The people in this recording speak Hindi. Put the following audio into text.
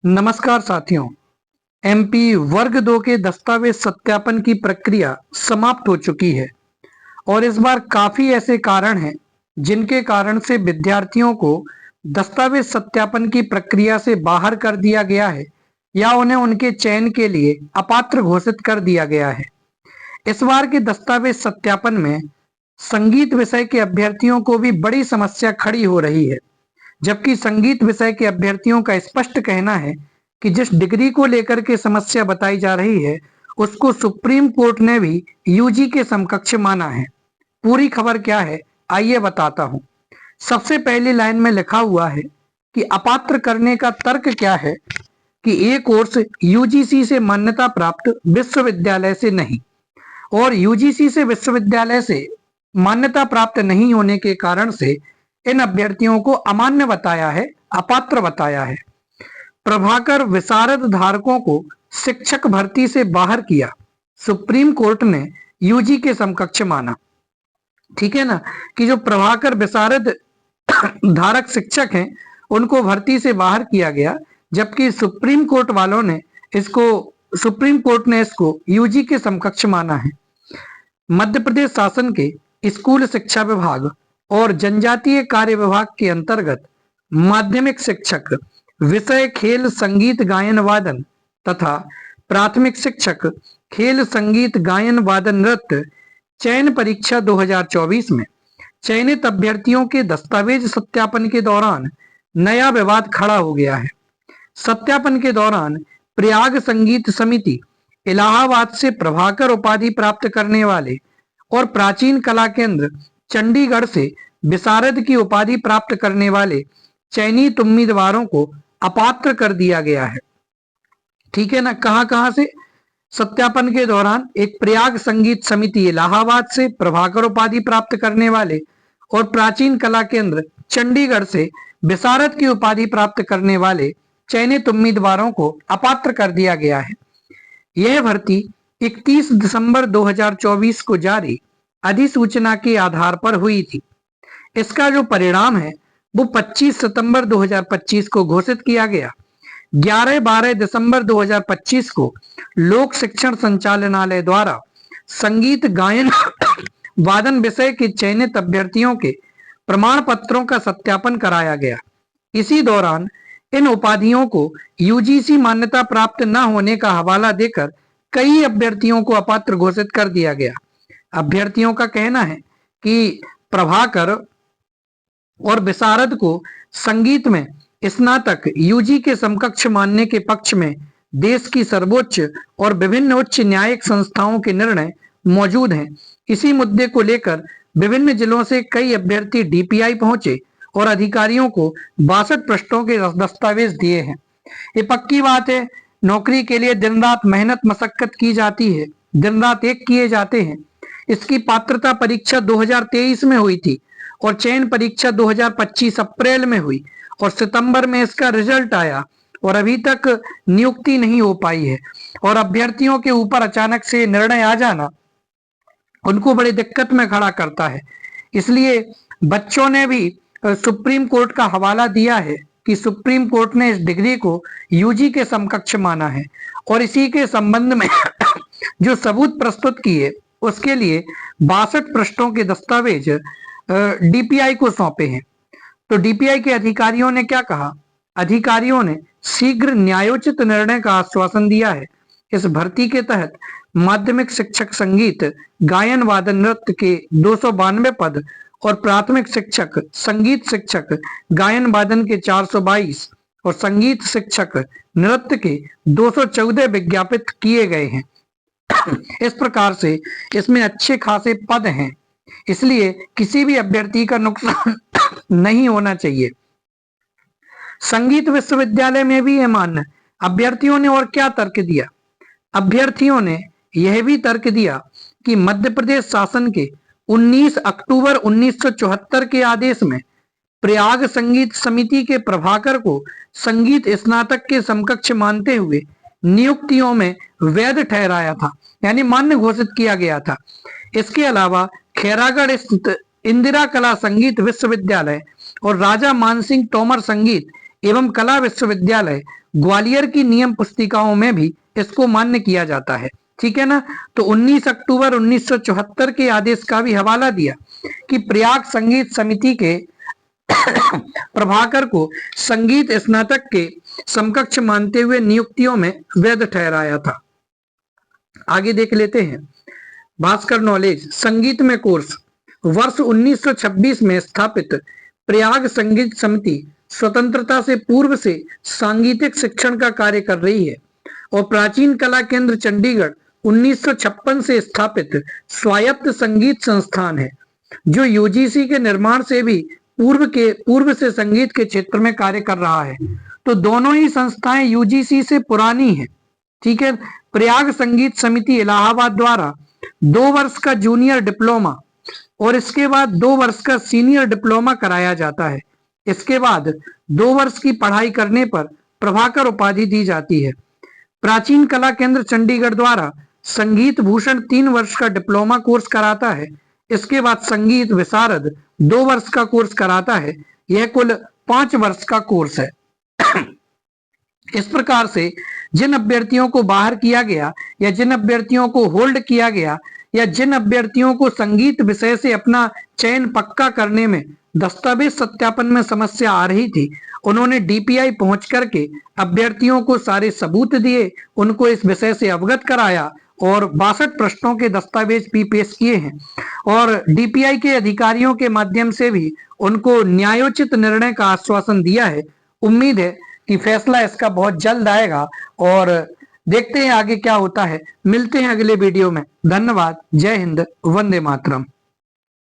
नमस्कार साथियों। एमपी वर्ग 2 के दस्तावेज सत्यापन की प्रक्रिया समाप्त हो चुकी है और इस बार काफी ऐसे कारण हैं जिनके कारण से विद्यार्थियों को दस्तावेज सत्यापन की प्रक्रिया से बाहर कर दिया गया है या उन्हें उनके चयन के लिए अपात्र घोषित कर दिया गया है। इस बार के दस्तावेज सत्यापन में संगीत विषय के अभ्यर्थियों को भी बड़ी समस्या खड़ी हो रही है, जबकि संगीत विषय के अभ्यर्थियों का स्पष्ट कहना है कि जिस डिग्री को लेकर के समस्या बताई जा रही है उसको सुप्रीम कोर्ट ने भी यूजी के समकक्ष माना है। पूरी खबर क्या है आइए बताता हूं। सबसे पहली लाइन में लिखा हुआ है कि अपात्र करने का तर्क क्या है कि ये कोर्स यूजीसी से मान्यता प्राप्त विश्वविद्यालय से नहीं, और यूजीसी से विश्वविद्यालय से मान्यता प्राप्त नहीं होने के कारण से इन अभ्यर्थियों को अमान्य बताया है, अपात्र बताया है। प्रभाकर विशारद धारकों को शिक्षक भर्ती से बाहर किया, सुप्रीम कोर्ट ने यूजी के समकक्ष माना। ठीक है ना, कि जो प्रभाकर विशारद धारक शिक्षक हैं उनको भर्ती से बाहर किया गया, जबकि सुप्रीम कोर्ट ने इसको यूजी के समकक्ष माना है। मध्य प्रदेश शासन के स्कूल शिक्षा विभाग और जनजातीय कार्य विभाग के अंतर्गत माध्यमिक शिक्षक विषय खेल संगीत गायन वादन तथा प्राथमिक शिक्षक खेल संगीत गायन वादन नृत्य चयन परीक्षा 2024 में चयनित अभ्यर्थियों के दस्तावेज सत्यापन के दौरान नया विवाद खड़ा हो गया है। सत्यापन के दौरान प्रयाग संगीत समिति इलाहाबाद से प्रभाकर उपाधि प्राप्त करने वाले और प्राचीन कला केंद्र चंडीगढ़ से विशारद की उपाधि प्राप्त करने वाले चयनित उम्मीदवारों को अपात्र कर दिया गया है। ठीक है ना, कहां से? सत्यापन के दौरान एक प्रयाग संगीत समिति इलाहाबाद से प्रभाकर उपाधि प्राप्त करने वाले और प्राचीन कला केंद्र चंडीगढ़ से विशारद की उपाधि प्राप्त करने वाले चयनित उम्मीदवारों को अपात्र कर दिया गया है। यह भर्ती 31 दिसंबर 2024 को जारी अधिसूचना के आधार पर हुई थी। इसका जो परिणाम है वो 25 सितंबर 2025 को घोषित किया गया। 11-12 दिसंबर 2025 को लोक शिक्षण संचालनालय द्वारा संगीत गायन वादन विषय के चयनित अभ्यर्थियों के प्रमाण पत्रों का सत्यापन कराया गया। इसी दौरान इन उपाधियों को यूजीसी मान्यता प्राप्त न होने का हवाला देकर कई अभ्यर्थियों को अपात्र घोषित कर दिया गया। अभ्यर्थियों का कहना है कि प्रभाकर और विशारद को संगीत में स्नातक यूजी के समकक्ष मानने के पक्ष में देश की सर्वोच्च और विभिन्न उच्च न्यायिक संस्थाओं के निर्णय मौजूद हैं। इसी मुद्दे को लेकर विभिन्न जिलों से कई अभ्यर्थी डीपीआई पहुंचे और अधिकारियों को 62 पृष्ठों के दस्तावेज दिए हैं। ये पक्की बात है, नौकरी के लिए दिन रात मेहनत मशक्कत की जाती है, दिन रात एक किए जाते हैं। इसकी पात्रता परीक्षा 2023 में हुई थी और चयन परीक्षा 2025 अप्रैल में हुई और सितंबर में इसका रिजल्ट आया और अभी तक नियुक्ति नहीं हो पाई है। और अभ्यर्थियों के ऊपर अचानक से निर्णय आ जाना उनको बड़ी दिक्कत में खड़ा करता है। इसलिए बच्चों ने भी सुप्रीम कोर्ट का हवाला दिया है कि सुप्रीम कोर्ट ने इस डिग्री को यूजी के समकक्ष माना है और इसी के संबंध में जो सबूत प्रस्तुत किए उसके लिए 62 पृष्ठों के दस्तावेज डीपीआई को सौंपे हैं। तो डीपीआई के अधिकारियों ने क्या कहा? अधिकारियों ने शीघ्र न्यायोचित निर्णय का आश्वासन दिया है। इस भर्ती के तहत माध्यमिक शिक्षक संगीत गायन वादन नृत्य के 292 पद और प्राथमिक शिक्षक संगीत शिक्षक गायन वादन के 422 और संगीत शिक्षक नृत्य के 214 विज्ञापित किए गए हैं। इस प्रकार से इसमें अच्छे खासे पद हैं, इसलिए किसी भी अभ्यर्थी का नुकसान नहीं होना चाहिए। संगीत विश्वविद्यालय में भी यह मानना। अभ्यर्थियों ने और क्या तर्क दिया? अभ्यर्थियों ने यह भी तर्क दिया कि मध्य प्रदेश शासन के 19 अक्टूबर 1974 के आदेश में प्रयाग संगीत समिति के प्रभाकर को संगीत स्नातक के समकक्ष मानते हुए नियुक्तियों में वैध ठहराया था, यानी मान्य घोषित किया गया था। इसके अलावा खैरागढ़ स्थित इंदिरा कला संगीत विश्वविद्यालय और राजा मानसिंह तोमर संगीत एवं कला विश्वविद्यालय ग्वालियर की नियम पुस्तिकाओं में भी इसको मान्य किया जाता है। ठीक है ना। तो 19 अक्टूबर 1974 के आदेश का भी हवाला दिया कि प्रयाग संगीत समिति के प्रभाकर को संगीत स्नातक के समकक्ष मानते हुए नियुक्तियों में वैध ठहराया था। आगे देख लेते हैं भास्कर नॉलेज संगीत में कोर्स। वर्ष 1926 में स्थापित प्रयाग संगीत समिति स्वतंत्रता से पूर्व से सांगीतिक शिक्षण का कार्य कर रही है और प्राचीन कला केंद्र चंडीगढ़ 1956 से स्थापित स्वायत्त संगीत संस्थान है जो यूजीसी के निर्माण से भी पूर्व से संगीत के क्षेत्र में कार्य कर रहा है। तो दोनों ही संस्थाएं यूजीसी से पुरानी हैं। ठीक है। प्रयाग संगीत समिति इलाहाबाद द्वारा 2 वर्ष का जूनियर डिप्लोमा और इसके बाद 2 वर्ष का सीनियर डिप्लोमा कराया जाता है। इसके बाद 2 वर्ष की पढ़ाई करने पर प्रभाकर उपाधि दी जाती है। प्राचीन कला केंद्र चंडीगढ़ द्वारा संगीत भूषण 3 वर्ष का डिप्लोमा कोर्स कराता है। इसके बाद संगीत विशारद 2 वर्ष का कोर्स कराता है। यह कुल 5 वर्ष का कोर्स है। इस प्रकार से जिन अभ्यर्थियों को बाहर किया गया या जिन अभ्यर्थियों को होल्ड किया गया या जिन अभ्यर्थियों को संगीत विषय से अपना चयन पक्का करने में दस्तावेज सत्यापन में समस्या आ रही थी, उन्होंने डीपीआई पहुंच करके अभ्यर्थियों को सारे सबूत दिए, उनको इस विषय से अवगत कराया और 62 प्रश्नों के दस्तावेज भी पेश किए हैं और डीपीआई के अधिकारियों के माध्यम से भी उनको न्यायोचित निर्णय का आश्वासन दिया है। उम्मीद है कि फैसला इसका बहुत जल्द आएगा और देखते हैं आगे क्या होता है। मिलते हैं अगले वीडियो में। धन्यवाद। जय हिंद। वंदे मातरम।